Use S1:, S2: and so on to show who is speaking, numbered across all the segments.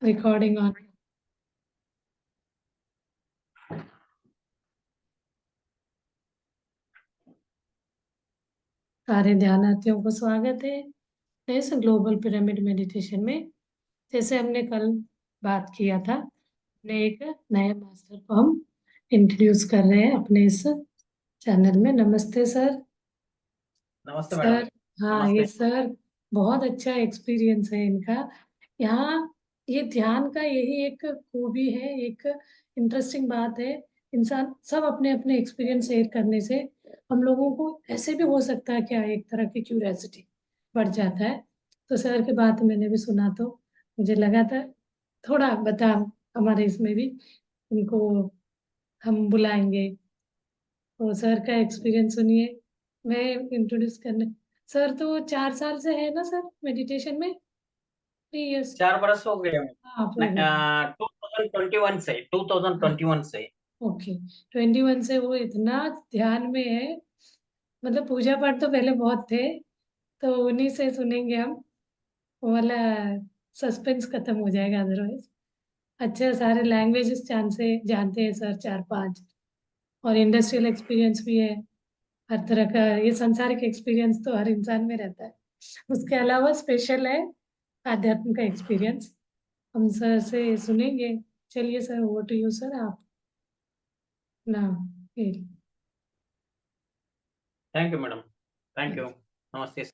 S1: Recording on. सारे ध्यानार्थियों को स्वागत है इस ग्लोबल पिरामिड मेडिटेशन में। जैसे हमने कल बात किया था, हमने एक नए मास्टर को हम इंट्रोड्यूस कर रहे हैं अपने इस चैनल में। नमस्ते सर।
S2: नमस्ते
S1: सर,
S2: मैडम।
S1: हाँ
S2: नमस्ते।
S1: ये सर बहुत अच्छा एक्सपीरियंस है इनका यहाँ। ये ध्यान का यही एक खूबी है, एक इंटरेस्टिंग बात है। इंसान सब अपने अपने एक्सपीरियंस शेयर करने से हम लोगों को ऐसे भी हो सकता है क्या, एक तरह की क्यूरियोसिटी बढ़ जाता है। तो सर की बात मैंने भी सुना तो मुझे लगा था थोड़ा बता, हमारे इसमें भी उनको हम बुलाएंगे। तो सर का एक्सपीरियंस सुनिए। मैं इंट्रोड्यूस करने, सर तो 4 साल से है ना सर मेडिटेशन में? 3 इयर्स।
S2: 4 बरस हो गए।
S1: हाँ हो गए।
S2: 2021 से।
S1: ओके, 21 से वो इतना ध्यान में है। मतलब पूजा पाठ तो पहले बहुत थे, तो उन्हीं से सुनेंगे हम। वो वाला सस्पेंस खत्म हो जाएगा अदरवाइज। अच्छे सारे लैंग्वेजेस जानते हैं सर, 4-5। और इंडस्ट्रियल एक्सपीरियंस भी है। हर तरह का ये सांसारिक एक्सपीरियंस तो हर इंसान में रहता है, उसके अलावा स्पेशल है आध्यात्म का एक्सपीरियंस। हम सर से सुनेंगे। चलिए sir, over to you sir, आप ना।
S2: Thank you madam. Thank you. नमस्ते।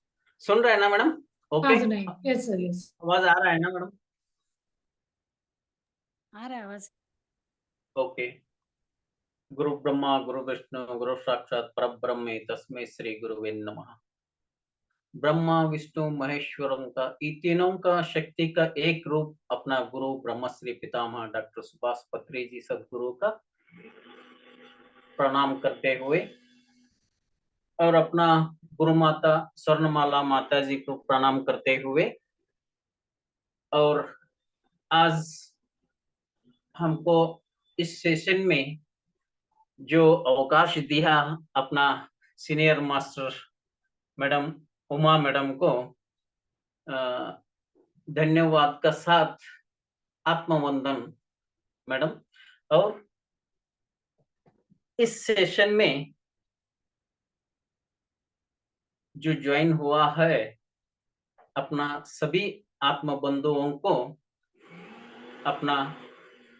S2: सुन रहे हैं ना मैडम?
S1: हाँ
S2: ओके।
S1: सुनाइए। Yes sir, yes.
S2: आवाज आ रहा है ना मैडम?
S1: आ रहा है आवाज।
S2: ओके। गुरु ब्रह्मा गुरु विष्णु गुरु साक्षात परब्रह्म तस्मै श्री गुरुवे नमः। ब्रह्मा विष्णु महेश्वरम का, इन तीनों का शक्ति का एक रूप अपना गुरु ब्रह्मश्री पितामह डॉक्टर सुभाष पत्री जी सदगुरु का प्रणाम करते हुए और अपना गुरु माता स्वर्णमाला माता जी को प्रणाम करते हुए, और आज हमको इस सेशन में जो अवकाश दिया अपना senior master madam Uma madam को धन्यवाद का साथ आत्मवंदन मैडम। और इस सेशन में जो ज्वाइन हुआ है अपना सभी आत्म बंधुओं को अपना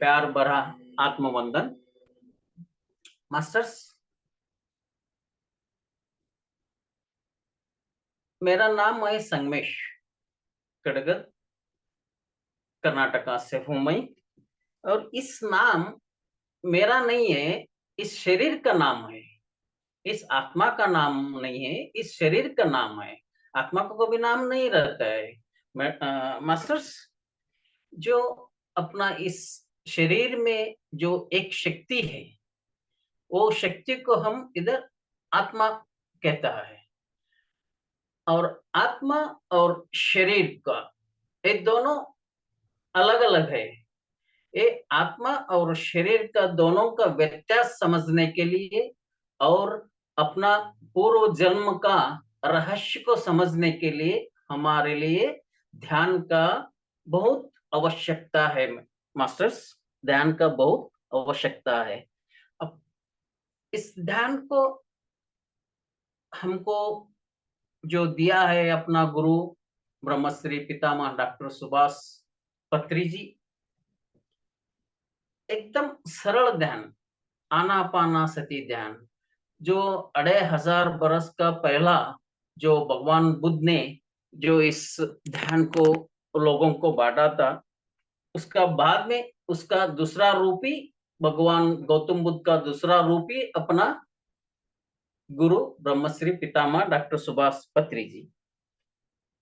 S2: प्यार भरा आत्मवंदन। मास्टर्स, मेरा नाम है संगमेश कड़गत, कर्नाटका से हूं मैं। और इस नाम मेरा नहीं है, इस शरीर का नाम है। इस आत्मा का नाम नहीं है, इस शरीर का नाम है। आत्मा को कभी नाम नहीं रहता है। मास्टर्स, जो अपना इस शरीर में जो एक शक्ति है, वो शक्ति को हम इधर आत्मा कहता है। और आत्मा और शरीर का ये दोनों अलग अलग है। ये आत्मा और शरीर का दोनों का व्यत्यास समझने के लिए और अपना पूर्व जन्म का रहस्य को समझने के लिए हमारे लिए ध्यान का बहुत आवश्यकता है। मास्टर्स, ध्यान का बहुत आवश्यकता है। अब इस ध्यान को हमको जो दिया है अपना गुरु ब्रह्मश्री पितामह डॉक्टर सुभाष पत्री जी, एकदम सरल ध्यान, आनापानासति ध्यान, जो 2500 बरस का पहला जो भगवान बुद्ध ने जो इस ध्यान को लोगों को बांटा था, उसका बाद में उसका दूसरा रूप ही भगवान गौतम बुद्ध का दूसरा रूप ही अपना गुरु ब्रह्मश्री पितामह डॉक्टर सुभाष पत्री जी,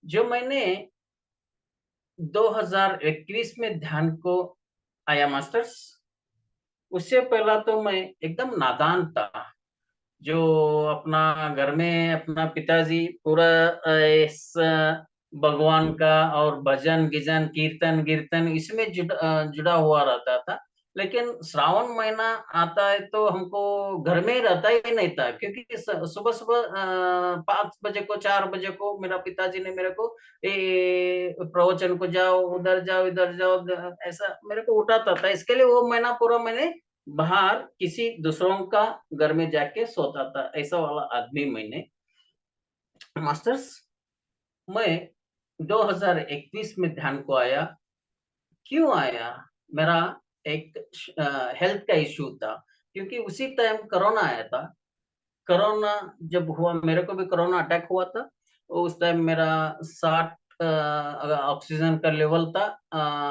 S2: जो मैंने 2021 में ध्यान को आया मास्टर्स। उससे पहला तो मैं एकदम नादान था, जो अपना घर में अपना पिताजी पूरा इस भगवान का और भजन गिजन कीर्तन कीर्तन इसमें जुड़ा हुआ रहता था। लेकिन श्रावण महीना आता है तो हमको घर में ही रहता ही नहीं था, क्योंकि सुबह-सुबह 5 बजे को 4 बजे को मेरा पिताजी ने मेरे को प्रवचन को जाओ, उधर जाओ, इधर जाओ, ऐसा मेरे को उठाता था। इसके लिए वो महीना पूरा मैंने बाहर किसी दूसरों का घर में जाके सोता था, ऐसा वाला आदमी मैंने। मास्टर्स, मैं 2021 में ध्यान को आया। क्यों आया? मेरा एक हेल्थ का इश्यू था, क्योंकि उसी टाइम कोरोना आया था। कोरोना जब हुआ, मेरे को भी कोरोना अटैक हुआ था। उस टाइम मेरा 60 ऑक्सीजन का लेवल था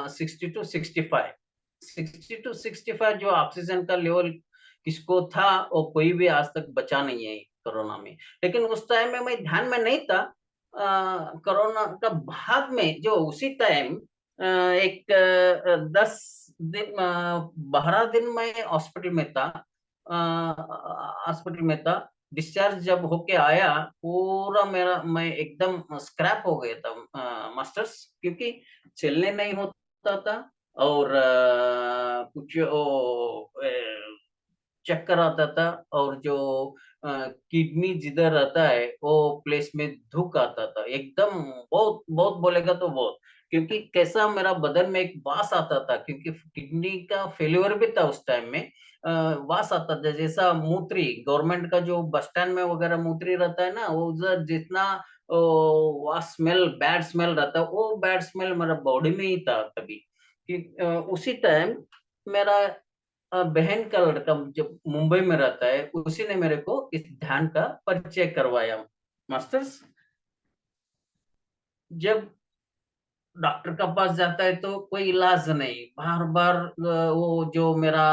S2: 60 टू 65। 60 टू 65 जो ऑक्सीजन का लेवल किसको था, वो कोई भी आज तक बचा नहीं है कोरोना में। लेकिन उस टाइम में मैं ध्यान में नहीं था। कोरोना का बाद में जो उसी टाइम 10 दिन 12 दिन मैं हॉस्पिटल में था। हॉस्पिटल में था। डिस्चार्ज जब होके आया, पूरा मेरा मैं एकदम स्क्रैप हो गया था मास्टर्स, क्योंकि चलने नहीं होता था और कुछ चक्कर आता था, और जो किडनी जिधर रहता है वो प्लेस में धुक आता था, एकदम बहुत बहुत बोलेगा तो बहुत, क्योंकि कैसा मेरा बदन में एक वास आता था, क्योंकि किडनी का फेल्योर भी था उस टाइम में। वास आता था जैसा मूत्री, गवर्नमेंट का जो बस स्टैंड में वगैरह मूत्री रहता है ना, वो उधर जितना वास स्मेल, बैड स्मेल रहता है, वो बैड स्मेल मेरा बॉडी में ही था तभी। उसी टाइम मेरा बहन का लड़का जब मुंबई में रहता है, उसी ने मेरे को इस ध्यान का परिचय करवाया मास्टर्स। जब डॉक्टर के पास जाता है तो कोई इलाज नहीं, बार-बार वो जो मेरा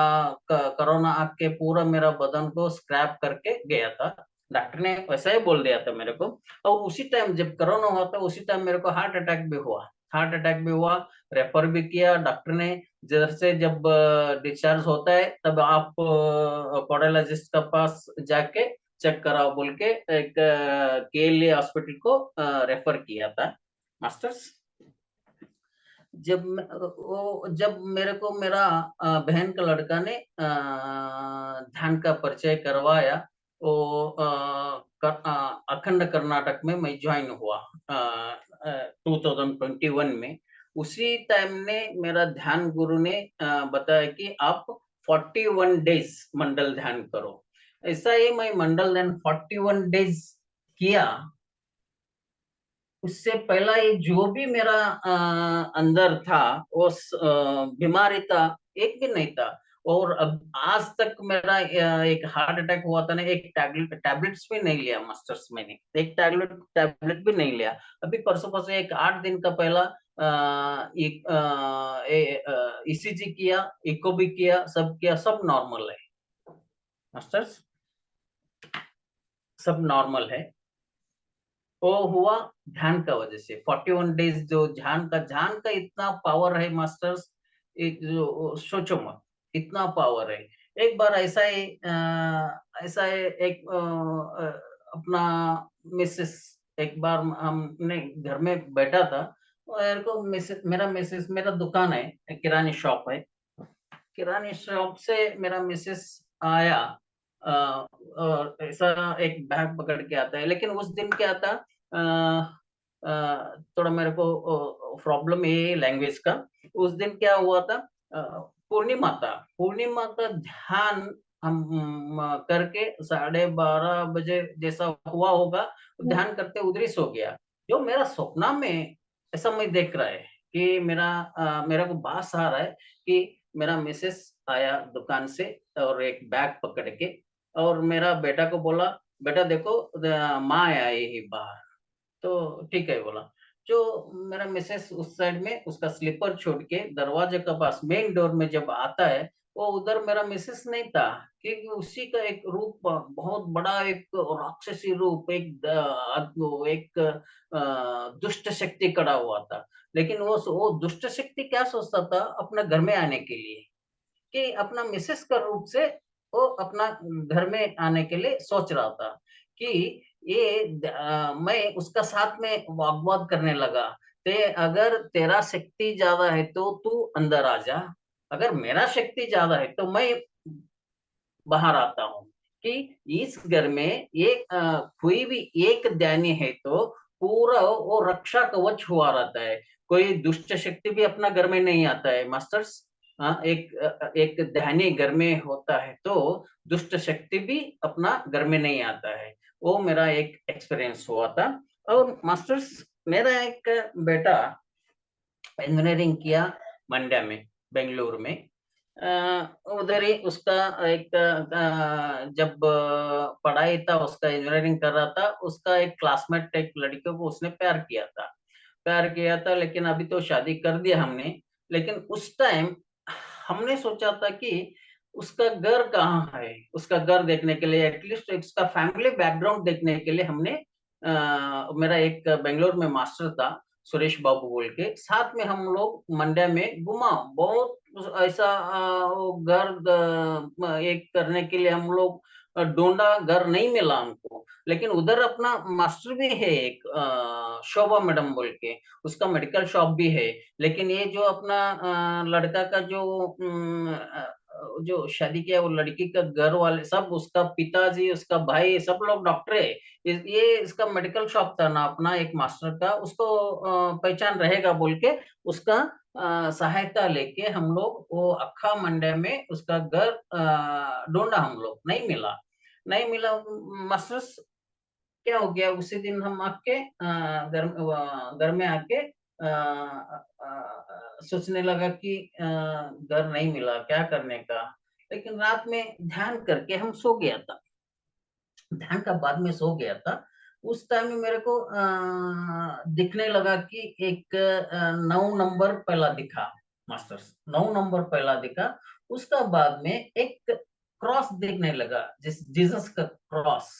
S2: कोरोना आके पूरा मेरा बदन को स्क्रैप करके गया था। डॉक्टर ने वैसा ही बोल दिया था मेरे को। और उसी टाइम जब कोरोना हुआ था, उसी टाइम मेरे को हार्ट अटैक भी हुआ। हार्ट अटैक भी हुआ, रेफर भी किया डॉक्टर ने। इधर से जब डिस्चार्ज होता है तब आप कार्डियोलॉजिस्ट के पास जाके चेक कराओ बोल के एक केएलई हॉस्पिटल को रेफर किया था मास्टर्स। जब मेरे को मेरा बहन का लड़का ने ध्यान का परिचय करवाया, वो अखंड कर्नाटक में मैं जॉइन हुआ 2021 में। उसी टाइम ने मेरा ध्यान गुरु ने बताया कि आप 41 डेज मंडल ध्यान करो। ऐसा ही मैं मंडल ध्यान 41 डेज किया। उससे पहला ये जो भी मेरा अंदर था, वो बीमारी था, एक भी नहीं था। और अब आज तक मेरा एक हार्ट अटैक हुआ था ना, एक टैबलेट्स भी नहीं लिया मास्टर्स मैंने, एक टैबलेट भी नहीं लिया। अभी परसों-परसों एक 8 दिन का पहला एक ईसीजी किया, इको भी किया, सब नॉर्मल है मास्टर्स, सब नॉर्मल है। वो हुआ ध्यान का वजह से। 41 डेज जो ध्यान का इतना पावर है मास्टर्स, एक जो सोचो मत, इतना पावर है। एक बार ऐसा है एक अपना मिसेस, एक बार हमने घर में बैठा था, मेरे को मिसेस मेरा दुकान है, किरानी शॉप है। किरानी शॉप से मेरा मिसेस आया और ऐसा एक बैग पकड़ के आता है, लेकिन उस दिन क्या था, थोड़ा मेरे को प्रॉब्लम ये है लैंग्वेज का। उस दिन क्या हुआ था, पूर्णिमा का ध्यान हम करके 12:30 बजे जैसा हुआ होगा, ध्यान करते उधर ही सो गया। जो मेरा सपना में ऐसा मैं देख रहा है कि मेरे को बास आ रहा है कि मेरा मिसेस आया दुकान से और एक बैग पकड़ के, और मेरा बेटा को बोला, बेटा देखो माँ आई है बाहर। तो ठीक है बोला। जो मेरा मिसेस उस साइड में उसका स्लीपर छोड़ के दरवाजे के पास मेन डोर में जब आता है, वो उधर मेरा मिसेस नहीं था, क्योंकि उसी का एक रूप, बहुत बड़ा एक राक्षसी रूप, एक दुष्ट शक्ति खड़ा हुआ था। लेकिन वो दुष्ट शक्ति क्या सोचता था अपना घर में आने के लिए, कि अपना मिसेस का रूप से वो अपना घर में आने के लिए सोच रहा था कि मैं उसका साथ में वाद करने लगा, ते अगर तेरा शक्ति ज्यादा है तो तू अंदर आ जा, अगर मेरा शक्ति ज्यादा है तो मैं बाहर आता हूँ कि इस घर में एक कोई भी एक ध्यानी है तो पूरा वो रक्षा कवच हुआ रहता है। कोई दुष्ट शक्ति भी अपना घर में नहीं आता है मास्टर्स। एक ध्यानी घर में होता है तो दुष्ट शक्ति भी अपना घर में नहीं आता है। वो मेरा एक एक्सपीरियंस हुआ था। और मास्टर्स, मेरा एक बेटा इंजीनियरिंग किया मंड्या में, बेंगलुरु में। उधर ही उसका एक जब पढ़ाई था, उसका इंजीनियरिंग कर रहा था, उसका एक क्लासमेट एक लड़की को उसने प्यार किया था, लेकिन अभी तो शादी कर दिया हमने। लेकिन उस टाइम हमने सोचा था कि उसका घर कहाँ है, उसका घर देखने के लिए, एटलीस्ट उसका फैमिली बैकग्राउंड देखने के लिए हमने मेरा एक बेंगलोर में मास्टर था, सुरेश बाबू बोल के, साथ में हम लोग मंड्या में घुमा। बहुत ऐसा वो घर एक करने के लिए हम लोग ढूंढा, घर नहीं मिला हमको। लेकिन उधर अपना मास्टर भी है एक शोभा मैडम बोल के, उसका मेडिकल शॉप भी है। लेकिन ये जो अपना लड़का का जो शादी किया वो लड़की का घर वाले सब, उसका पिताजी, उसका भाई, सब लोग डॉक्टर है। ये इसका मेडिकल शॉप था ना अपना एक मास्टर का, उसको पहचान रहेगा बोल के उसका सहायता लेके हम लोग वो अक्खा मंडे में उसका घर ढूंढा। हम लोग नहीं मिला मास्टर्स। क्या हो गया, उसी दिन हम आके घर में आके सोचने लगा कि घर नहीं मिला, क्या करने का। लेकिन रात में ध्यान करके हम सो गया था, ध्यान का बाद में सो गया था। उस टाइम में मेरे को दिखने लगा कि एक 9 नंबर पहला दिखा मास्टर्स, 9 नंबर पहला दिखा। उसका बाद में एक क्रॉस दिखने लगा, जीसस का क्रॉस।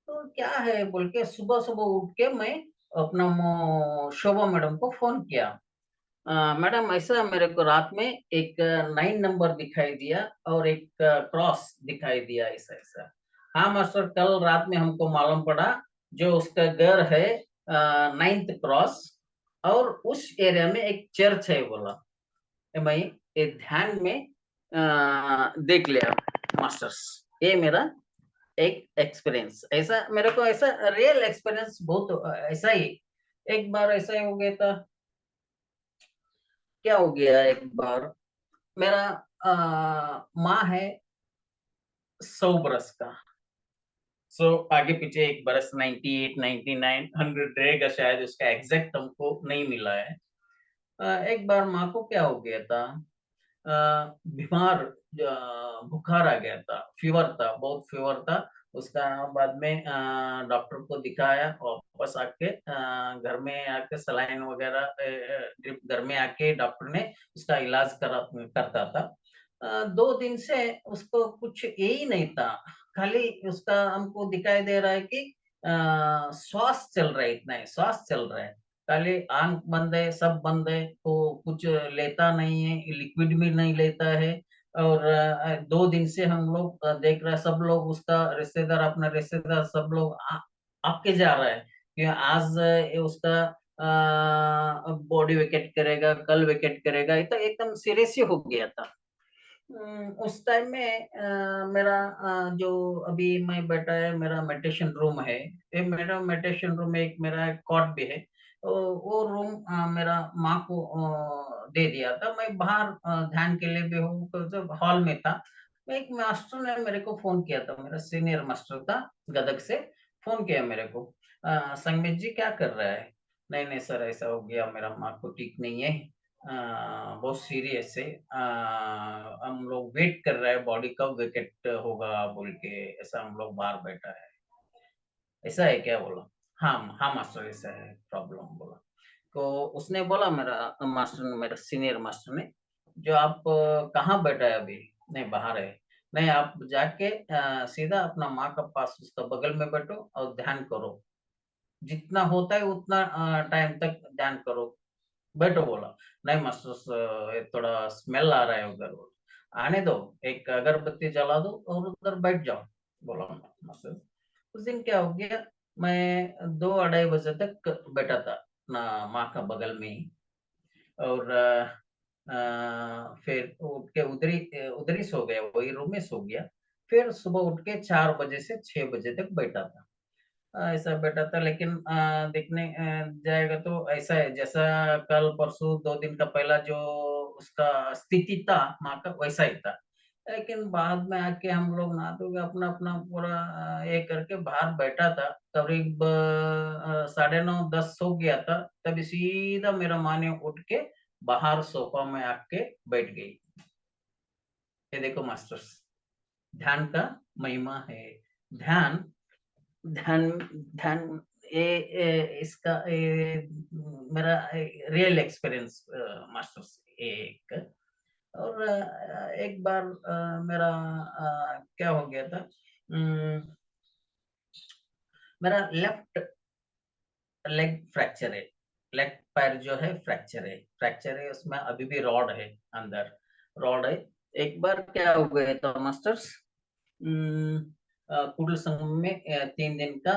S2: तो क्या है बोल के सुबह-सुबह उठ के मैं अपना शोभा मैडम को फ़ोन किया। मैडम ऐसा मेरे को रात में एक 9 नंबर दिखाई दिया और एक क्रॉस दिखाई दिया, ऐसा-ऐसा। हाँ मास्टर, कल रात में हमको मालूम पड़ा जो उसका घर है 9th क्रॉस और उस एरिया में एक चर्च है बोला। मैं ये ध्यान में देख लिया मास्टर्स। ये मेरा एक एक्सपीरियंस, ऐसा मेरे को ऐसा रियल एक्सपीरियंस बहुत ऐसा ही एक बार ऐसा ही हो गया था। क्या हो गया एक बार, मेरा माँ है 100 बरस का। सो आगे पीछे एक बरस 98, 99, 100 रहेगा शायद, उसका एग्जैक्ट हमको नहीं मिला है। एक बार माँ को क्या हो गया था, बीमार, बुखार आ गया था, फीवर था, बहुत फीवर था उसका। बाद में डॉक्टर को दिखाया, वापस आके घर में आके सलाइन वगैरह ड्रिप घर में आके डॉक्टर ने उसका इलाज करता था। 2 दिन से उसको कुछ यही नहीं था, खाली उसका हमको दिखाई दे रहा है कि श्वास चल रहा है, इतना ही श्वास चल रहा है। खाली आँख बंद है, सब बंद है, तो कुछ लेता नहीं है, लिक्विड भी नहीं लेता है। और 2 दिन से हम लोग देख रहे हैं, सब लोग उसका रिश्तेदार, अपना रिश्तेदार सब लोग आके जा रहा है कि आज ये उसका बॉडी वेकेट करेगा, कल वेकेट करेगा। ये तो एकदम सीरियस ही हो गया था। उस टाइम में मेरा जो अभी मैं बैठा है, मेरा मेडिटेशन रूम है। ये मेरा मेडिटेशन रूम में एक मेरा कॉट भी है। तो वो रूम मेरा माँ को दे दिया था। मैं बाहर ध्यान के लिए भी हूँ, तो जब हॉल में था, एक मास्टर ने मेरे को फ़ोन किया था, मेरा सीनियर मास्टर था, गदग से फ़ोन किया मेरे को। "संगीत जी क्या कर रहा है?" "नहीं, नहीं सर, ऐसा हो गया, मेरा माँ को ठीक नहीं है। बहुत सीरियस है। हम लोग वेट कर रहे हैं बॉडी कब वेकेट होगा बोल के, ऐसा हम लोग बाहर बैठा है।" "ऐसा है क्या?" बोला। "हाँ, हाँ मास्टर, ऐसा है प्रॉब्लम" बोला। तो उसने बोला, मेरा मास्टर ने, मेरा सीनियर मास्टर ने, "जो आप कहाँ बैठा है अभी?" "नहीं, बाहर है।" "नहीं, आप जाके सीधा अपना माँ के पास उसका बगल में बैठो और ध्यान करो। जितना होता है उतना टाइम तक ध्यान करो, बैठो" बोला। "नहीं मास्टर, ये थोड़ा स्मेल आ रहा है उधर।" "आने दो, एक अगरबत्ती जला दो और उधर बैठ जाओ" बोला मास्टर। उस दिन क्या हो गया, मैं 2 अढ़ाई बजे तक बैठा था अपना माँ का बगल में ही। और फिर उठ के उधर ही सो गया, वही रूम में सो गया। फिर सुबह उठ के 4 बजे से 6 बजे तक बैठा था। ऐसा बैठा था, लेकिन देखने जाएगा तो ऐसा है जैसा कल परसों 2 दिन का पहला जो उसका स्थिति था माँ का, वैसा ही था। लेकिन बाद में आके हम लोग नहा धो के अपना-अपना पूरा ये करके बाहर बैठा था। करीब साढ़े 9 10 सो गया था, तभी सीधा मेरा माँ ने उठ के बाहर सोफ़ा में आके बैठ गई। ये देखो मास्टर्स, ध्यान का महिमा है। ध्यान ध्यान ध्यान इसका मेरा रियल एक्सपीरियंस मास्टर्स एक। और एक बार मेरा क्या हो गया था, मेरा लेफ्ट लेग फ्रैक्चर है, लेग पैर जो है फ्रैक्चर है, उसमें अभी भी रॉड है, अंदर रॉड है। एक बार क्या हो गया था मास्टर्स, कुडल संगम में 3 दिन का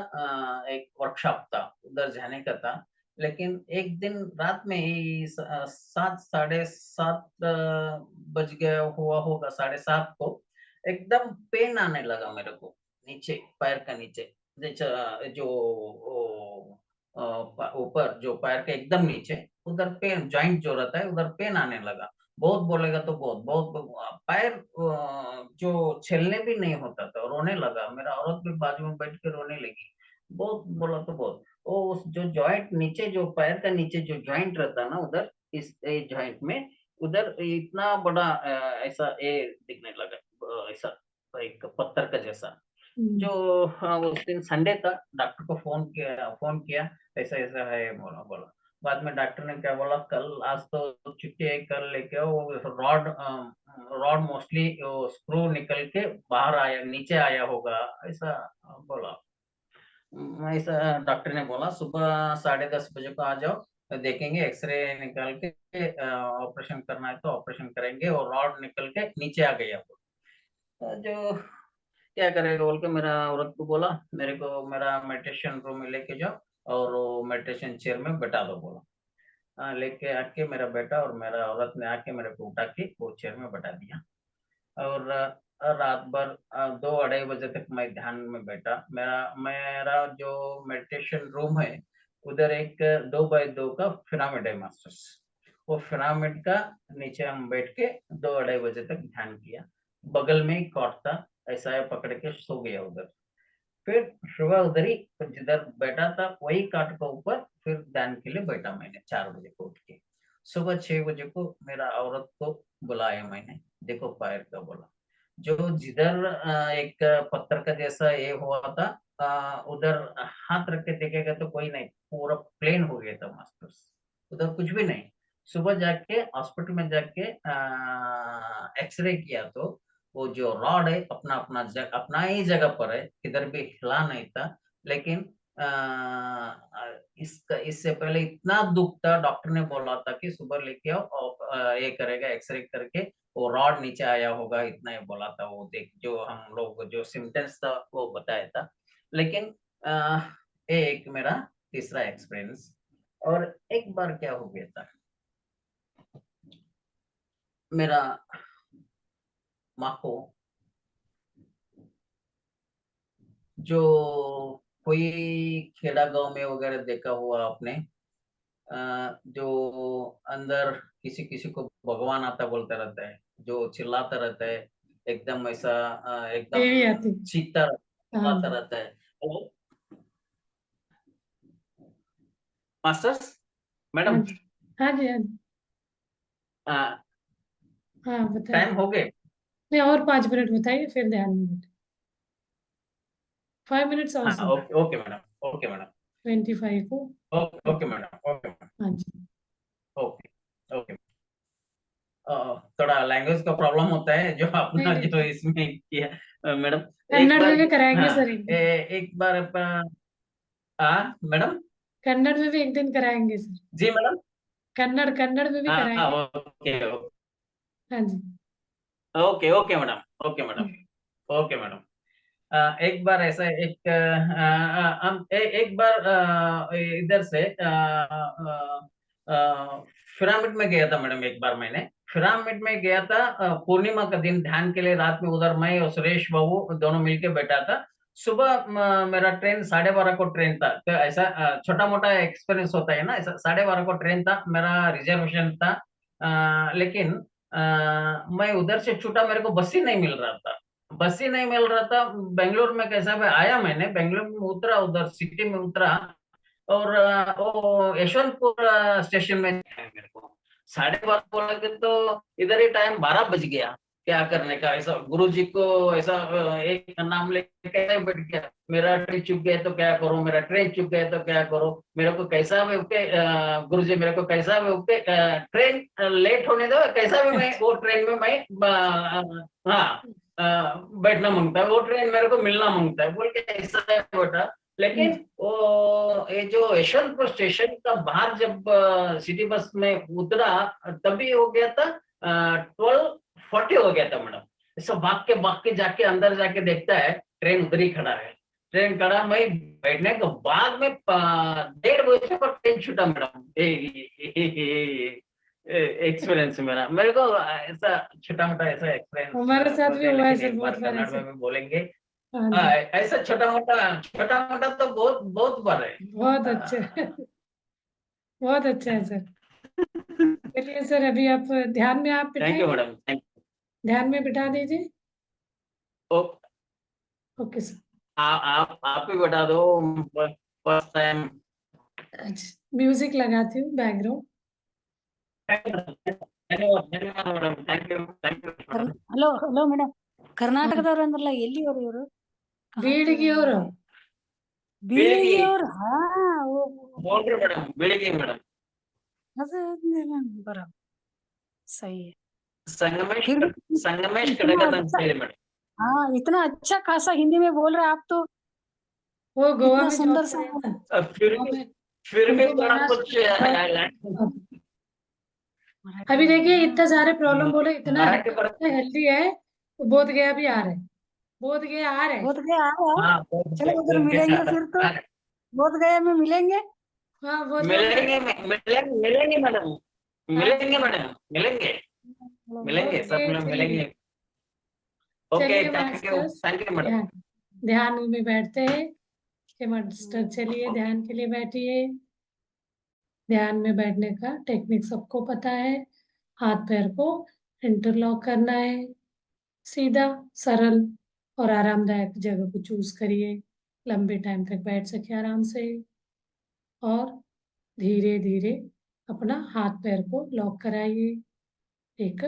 S2: एक वर्कशॉप था, उधर जाने का था। लेकिन एक दिन रात में ही 7 साढ़े 7 बज गया हुआ होगा, साढ़े 7 को एकदम पेन आने लगा मेरे को, नीचे पैर का नीचे। जैसे जो ओ ऊपर जो पैर के एकदम नीचे, उधर पेन जॉइंट जो रहता है, उधर पेन आने लगा। बहुत बोलेगा तो बहुत पैर जो छीलने भी नहीं होता था, रोने लगा। मेरा औरत भी बाजू में बैठ के रोने लगी। बहुत बोला तो बहुत। वो उस जो जॉइंट नीचे जो पैर का नीचे जो जॉइंट रहता है ना उधर, इस जॉइंट में उधर इतना बड़ा ऐसा दिखने लगा, ऐसा एक पत्थर का जैसा। जो हाँ, उस दिन संडे था, डॉक्टर को फ़ोन किया, ऐसा-ऐसा है बोला। बाद में डॉक्टर ने क्या बोला, कल आज तो छुट्टी है, कल लेके आओ। वो रॉड मोस्टली वो स्क्रू निकल के बाहर आया, नीचे आया होगा, ऐसा बोला। ऐसा डॉक्टर ने बोला, सुबह साढ़े 10 बजे को आ जाओ, देखेंगे, एक्स-रे निकाल के ऑपरेशन करना है तो ऑपरेशन करेंगे, और रॉड निकल के नीचे आ गया वो। जो क्या करेगा बोल के मेरा औरत को बोला, मेरे को मेरा मेडिटेशन रूम में लेके जाओ और वो मेडिटेशन चेयर में बैठा दो बोला। लेके आके मेरा बेटा और मेरा औरत ने आके मेरे को उठा के वो चेयर में बैठा दिया। और रात भर 2 अढ़ाई बजे तक मैं ध्यान में बैठा। मेरा मेरा जो मेडिटेशन रूम है, उधर एक 2 बाय 2 का पिरामिड है मास्टर्स। वो पिरामिड का नीचे हम बैठ के 2 अढ़ाई बजे तक ध्यान किया। बगल में ही कॉट था, ऐसा है पकड़ के सो गया उधर। फिर सुबह उधर ही जिधर बैठा था वही काट के ऊपर फिर ध्यान के लिए बैठा मैंने 4 बजे को उठ के। सुबह 6 बजे को मेरा औरत को बुलाया मैंने, देखो पैर का बोला। जो जिधर एक पत्थर का जैसा ये हुआ था, उधर हाथ रख के देखेगा तो कोई नहीं, पूरा प्लेन हो गया था मास्टर्स, उधर कुछ भी नहीं। सुबह जाके हॉस्पिटल में जाके एक्स-रे किया तो वो जो रॉड है अपना ही जगह पर है, किधर भी हिला नहीं था। लेकिन इससे पहले इतना दुःख था, डॉक्टर ने बोला था कि सुबह लेके आओ और ये करेगा एक्स-रे करके, वो रॉड नीचे आया होगा, इतना ही बोला था। वो देख जो हम लोग जो सिम्पटम्स था वो बताया था। लेकिन अ, ये एक मेरा तीसरा एक्सपीरियंस। और एक बार क्या हो गया था, मेरा माँ को जो कोई खेड़ा गाँव में वगैरह देखा हुआ आपने, जो अंदर किसी-किसी को भगवान आता बोलता रहता है, जो चिल्लाता रहता है, एकदम ऐसा एकदम
S1: देवी आती।
S2: चीखता
S1: हाँ
S2: चिल्लाता
S1: जी।
S2: रहता है। वो मास्टर्स
S1: हाँ
S2: मैडम,
S1: जी। हाँ जी, हाँ जी।
S2: अ,
S1: हाँ, बताइए।
S2: टाइम हो गए?
S1: नहीं, और 5 मिनट बताइए फिर ध्यान में बैठे। 5 मिनट्स और
S2: हाँ,
S1: sir.
S2: Okay madam, okay madam,
S1: 25 को।
S2: Okay
S1: okay.
S2: Madam, okay madam,
S1: हाँ जी।
S2: Okay, okay. थोड़ा लैंग्वेज का प्रॉब्लम होता है जो
S1: नहीं
S2: अपना
S1: नहीं,
S2: जो इसमें किया मैडम। एक
S1: कन्नड़ में
S2: बार
S1: भी कराएंगे
S2: हाँ,
S1: सर एक दिन।
S2: एक बार मैडम?
S1: कन्नड़ में भी एक दिन कराएंगे सर।
S2: जी मैडम?
S1: कन्नड़ कन्नड़ में भी
S2: हाँ,
S1: कराएंगे।
S2: ओके,
S1: हाँ जी।
S2: Okay, okay madam, okay madam, okay madam. एक बार ऐसा एक हम एक बार इधर से पिरामिड में गया था मैडम एक बार मैंने। पिरामिड में गया था पूर्णिमा का दिन ध्यान के लिए। रात में उधर मैं और सुरेश बाबू दोनों मिलके बैठा था। सुबह मेरा ट्रेन 12:30 को ट्रेन था, तो ऐसा छोटा मोटा एक्सपीरियंस होता है ना, ऐसा 12:30 को ट्रेन था, मेरा रिजर्वेशन था। लेकिन मैं उधर से छूटा, मेरे को बस ही नहीं मिल रहा था, बस ही नहीं मिल रहा था। बेंगलोर में कैसा भाई आया, मैंने बेंगलोर में उतरा, उधर सिटी में उतरा, और वो यशवंतपुर स्टेशन में है मेरे को। 12:30 बोला कि तो इधर ही टाइम 12 बज गया। क्या करने का, ऐसा गुरु जी को ऐसा एक नाम लेके कैसे बैठ गया। मेरा ट्रेन चुक गया तो क्या करूं, मेरा ट्रेन चुक गया तो क्या करूं, मेरे को कैसा भी उके गुरु जी मेरे को कैसा भी उके ट्रेन लेट होने दो, कैसा भी मैं वो ट्रेन में मैं हाँ बैठना मांगता है, वो ट्रेन मेरे को मिलना मांगता है बोल के ऐसा है बेटा। लेकिन वो ये जो यशवंतपुर स्टेशन का बाहर जब सिटी बस में उतरा, तभी हो गया था 12:40 हो गया था मैडम। ऐसा भाग के जाके अंदर जाके देखता है ट्रेन उधर ही खड़ा है। ट्रेन खड़ा, मैं बैठने के बाद में 1:30 पर ट्रेन छूटा मैडम। एक्सपीरियंस मेरा, मेरे को ऐसा छोटा मोटा ऐसा
S1: हमारे
S2: एक्सपीरियंस
S1: साथ भी
S2: बोलते हैं,
S1: हुआ है
S2: लेकिन
S1: सर,
S2: एक
S1: बहुत
S2: बार
S1: बार
S2: कन्नड़
S1: ऐसे।
S2: में भी बोलेंगे।
S1: हाँ
S2: हाँ,
S1: जी,
S2: ऐसा छोटा मोटा तो बहुत बहुत बार है।
S1: बहुत अच्छे। बहुत अच्छा है सर। चलिए सर, अभी आप ध्यान में आप
S2: थैंक यू
S1: बिठाएंगे,
S2: मैडम, थैंक
S1: ध्यान में बिठा दीजिए।
S2: यू।
S1: Okay sir.
S2: आप ही बता दो फर्स्ट टाइम।
S1: अच्छा, म्यूजिक लगाती हूँ बैकग्राउंड।
S2: धन्यवाद धन्यवाद madam, thank you madam.
S1: Hello hello madam, ಕರ್ನಾಟಕದವ್ರು ಅಂದ್ರಲ್ಲ, ಎಲ್ಲಿ ಅವರು ಇವರು? ಬೀಳಿಗೆ ಅವರು,
S2: ಬೆಳಿಗ್ಗೆ
S1: ಬೀಳಿಗೆ ಅವರು. ಹಾ, ಓ,
S2: बोल रहे मैडम, ಬೆಳಿಗ್ಗೆ मैडम।
S1: ಅದು बराबर सही है।
S2: संगमेश
S1: फिर भी
S2: संगमेश
S1: इतना
S2: कड़गत ಅಂತ
S1: अच्छा,
S2: ಹೇಳಿ मैडम।
S1: हाँ, इतना अच्छा खासा हिंदी में बोल रहे हैं आप तो। वो गोवा
S2: इतना
S1: में
S2: सुंदर
S1: जॉब
S2: सा
S1: कर रहे हैं ना,
S2: फिर
S1: गोवा
S2: भी
S1: में
S2: फिर भी
S1: उनको
S2: थोड़ा कुछ
S1: मराठी। अभी देखिए, इतने सारे प्रॉब्लम बोले, इतना
S2: मराठी पर।
S1: हेल्दी है, तो बोध गया भी आ रहे, बोध गया आ रहे, बोध गया आ रहा है।
S2: हाँ
S1: चलो उधर मिलेंगे फिर तो, बोध गया में मिलेंगे। हाँ, बोध गया में
S2: मिलेंगे मिलेंगे मिलेंगे मैडम,
S1: हाँ जी,
S2: मिलेंगे मैडम, मिलेंगे मिलेंगे, सब
S1: ओके,
S2: लोग
S1: चलिए।
S2: मिलेंगे। ओके,
S1: चलिए मास्टर्स,
S2: थैंक यू मैडम।
S1: ध्यान, ध्यान में बैठते हैं कि मास्टर, चलिए ध्यान के लिए बैठिए। ध्यान में बैठने का टेक्निक सबको पता है। हाथ पैर को इंटरलॉक करना है, सीधा, सरल और आरामदायक जगह को चूज करिए, लंबे टाइम तक बैठ सके आराम से। और धीरे धीरे अपना हाथ पैर को लॉक कराइए, एक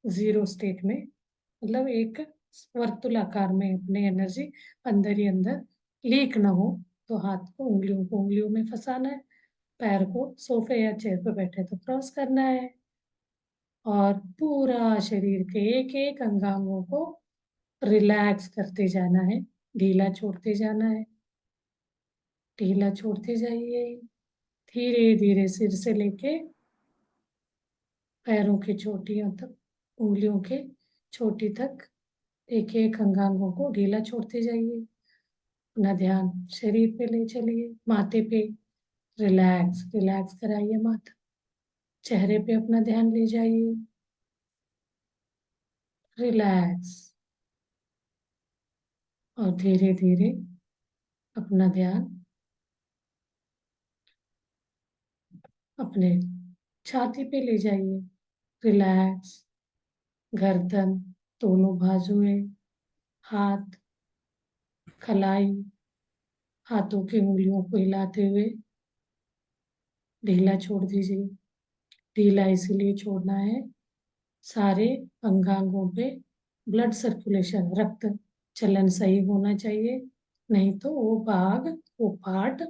S1: जीरो स्टेट में, मतलब एक वर्तुलाकार में अपनी एनर्जी अंदर ही अंदर लीक ना हो। तो हाथ को उंगलियों में फंसाना है, पैर को सोफे या चेयर पर बैठे तो क्रॉस करना है, और पूरा शरीर के एक एक अंगांगों को रिलैक्स करते जाना है, ढीला छोड़ते जाना है, ढीला छोड़ते जाइए। धीरे धीरे सिर से लेके पैरों की चोटियों तक, उंगलियों के चोटी तक, एक एक अंगांगों को ढीला छोड़ते जाइए। अपना ध्यान शरीर पे ले चलिए, माथे पे रिलैक्स रिलैक्स कराइए माथा, चेहरे पे अपना ध्यान ले जाइए, रिलैक्स। और धीरे धीरे अपना ध्यान अपने छाती पे ले जाइए, रिलैक्स। गर्दन, दोनों बाजुएं, हाथ, कलाई, हाथों की उंगलियों को हिलाते हुए ढीला छोड़ दीजिए। ढीला इसीलिए छोड़ना है, सारे अंगांगों पे ब्लड सर्कुलेशन, रक्त चलन सही होना चाहिए, नहीं तो वो पार्ट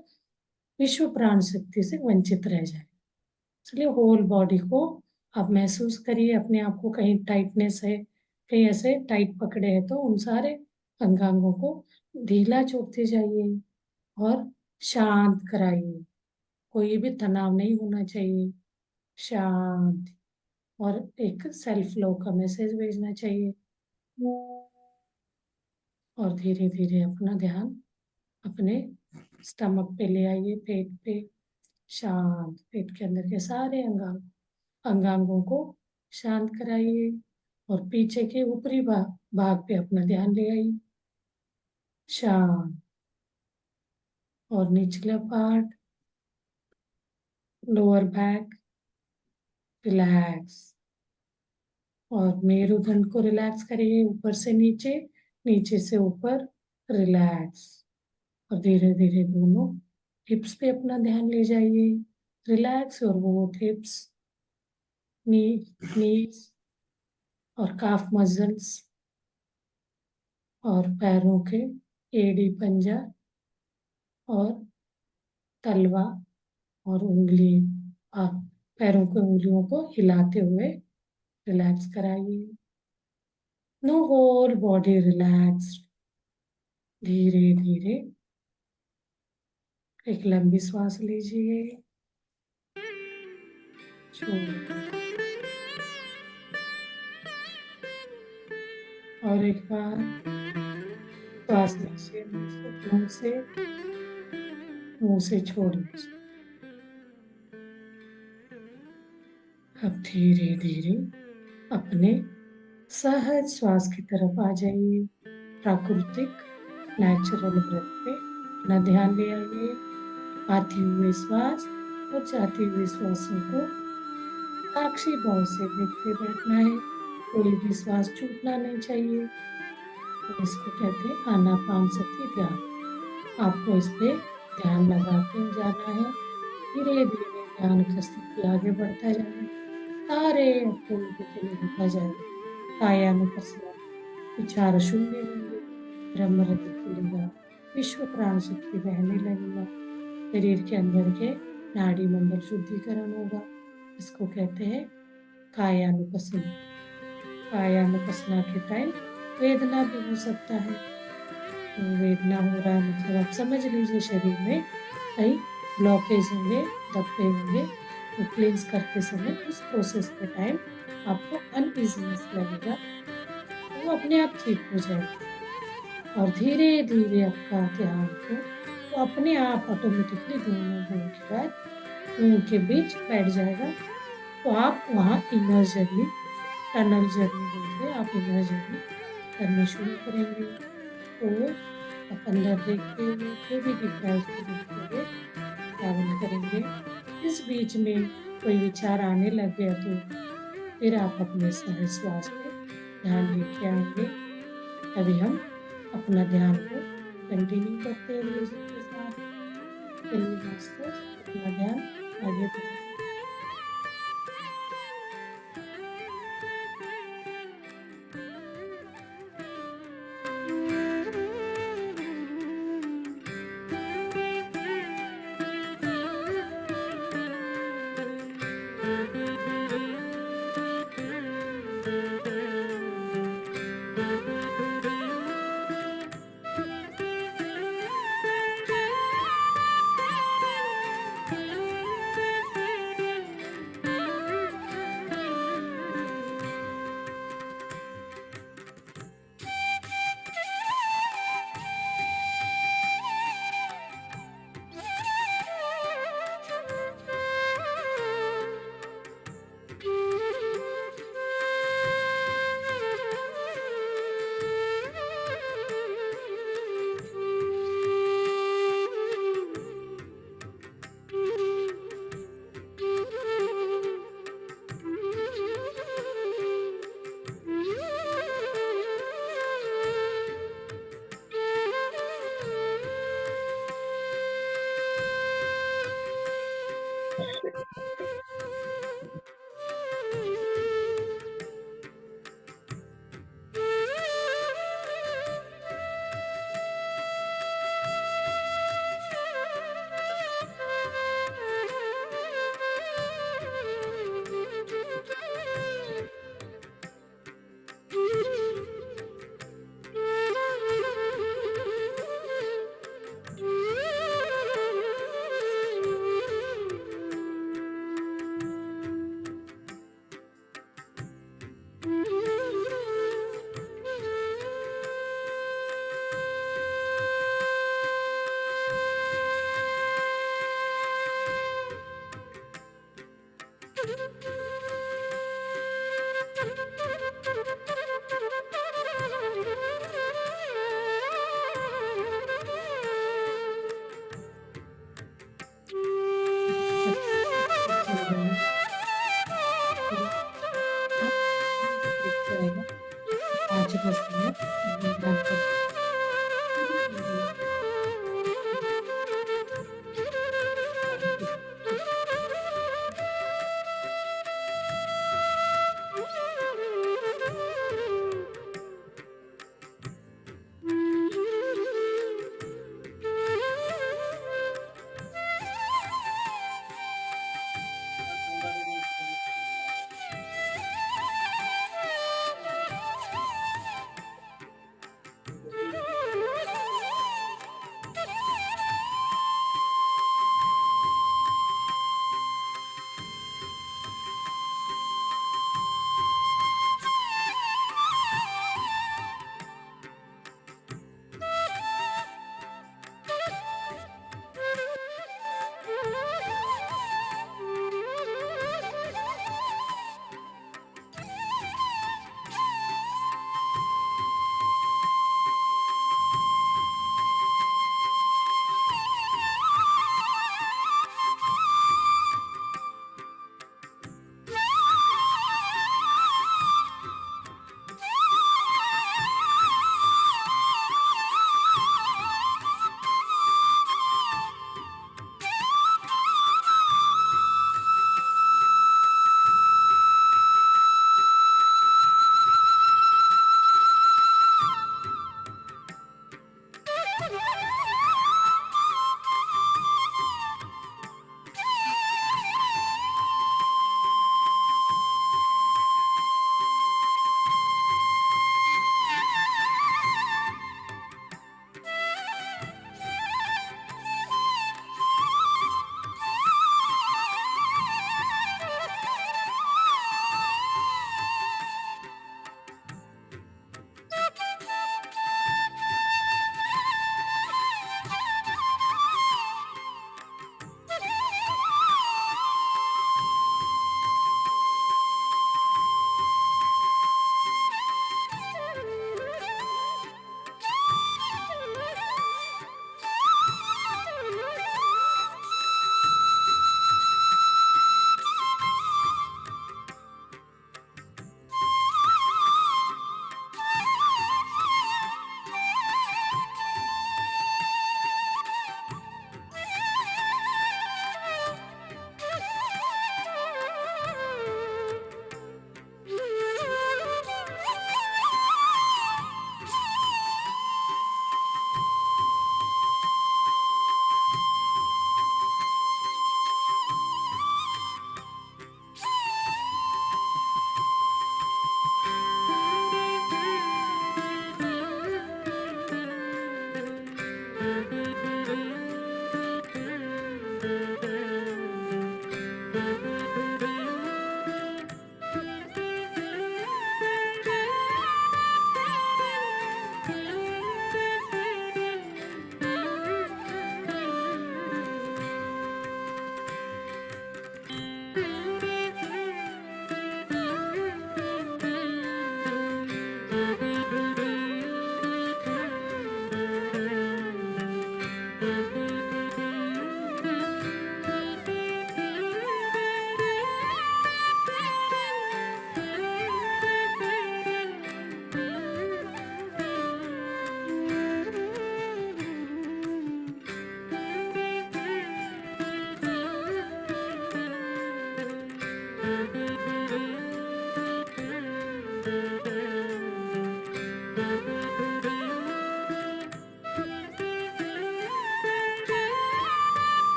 S1: विश्व प्राण शक्ति से वंचित रह जाए। इसलिए होल बॉडी को आप महसूस करिए, अपने आप को कहीं टाइटनेस है, कहीं ऐसे टाइट पकड़े हैं, तो उन सारे अंगांगों को ढीला छोड़ते जाइए और शांत कराइए। कोई भी तनाव नहीं होना चाहिए, शांत। और एक सेल्फ लव का मैसेज भेजना चाहिए। और धीरे धीरे अपना ध्यान अपने स्टमक पे ले आइए, पेट पे, शांत। पेट के अंदर के सारे अंगांगों को शांत कराइए और पीछे के ऊपरी भाग पे अपना ध्यान ले आइए। शांत। और निचला पार्ट, लोअर बैक रिलैक्स। और मेरुदंड को रिलैक्स करिए, ऊपर से नीचे, नीचे से ऊपर, रिलैक्स। और धीरे धीरे दोनों हिप्स पे अपना ध्यान ले जाइए। रिलैक्स और बोथ हिप्स, नीज और काफ मसल्स, और पैरों के एड़ी पंजा और तलवा और उंगली, पैरों के उंगलियों को हिलाते हुए रिलैक्स कराइए। No whole body relaxed. धीरे धीरे एक लंबी सांस लीजिए, छोड़िए। और एक बार सांस लीजिए, मुंह से छोड़ दीजिए। अब धीरे धीरे अपने सहज श्वास की तरफ आ जाइए। प्राकृतिक नेचुरल ब्रेथ पे अपना ध्यान ले आइए। आती हुई श्वास और जाती हुई श्वासों को साक्षी भाव से देखते बैठना है। कोई भी श्वास छूटना नहीं चाहिए। तो इसको कहते हैं आनापानसति ध्यान। आपको इस पे ध्यान लगाते जाना है। धीरे धीरे ध्यान का स्थिति आगे बढ़ता जाएगा। सारे अपूर्ण के लिए होता जाएगा। कायानुपस्थिति, विचार शून्य होंगे, ब्रह्मरति खुलेगा, विश्व प्राण शक्ति बहने लगेगा, शरीर के अंदर के नाड़ी मंडल शुद्धिकरण होगा। इसको कहते हैं कायानुपस्थिति। कायानुपस्थिति के टाइम वेदना भी हो सकता है। तो वेदना हो रहा है मतलब आप समझ लीजिए शरीर में कहीं ब्लॉकेज होंगे, धब्बे होंगे। तो क्लींस करते समय उस प्रोसेस के टाइम आपको अनइजीनेस लगेगा, तो वो अपने आप ठीक हो जाएगा। और धीरे धीरे आपका ध्यान को तो अपने आप ऑटोमेटिकली दोनों मुंह के बीच बैठ जाएगा। तो आप वहाँ इनर जर्नी, टनल जर्नी बोलते हैं, आप इनर जर्नी करना शुरू करेंगे। तो आप अंदर देखते हुए जो भी दिख रहा है उसको देखते हुए ट्रैवल करेंगे। इस बीच में कोई विचार आने लग गया तो फिर आप अपने सहज श्वास पे ध्यान लेके आएंगे। अभी हम अपना ध्यान को कंटिन्यू करते हैं म्यूजिक के साथ। चलिए मास्टर्स, अपना ध्यान आगे बढ़ाएं। रहेगा। 5 ही बज गए हैं, अभी ध्यान कर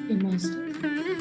S1: Okay, master.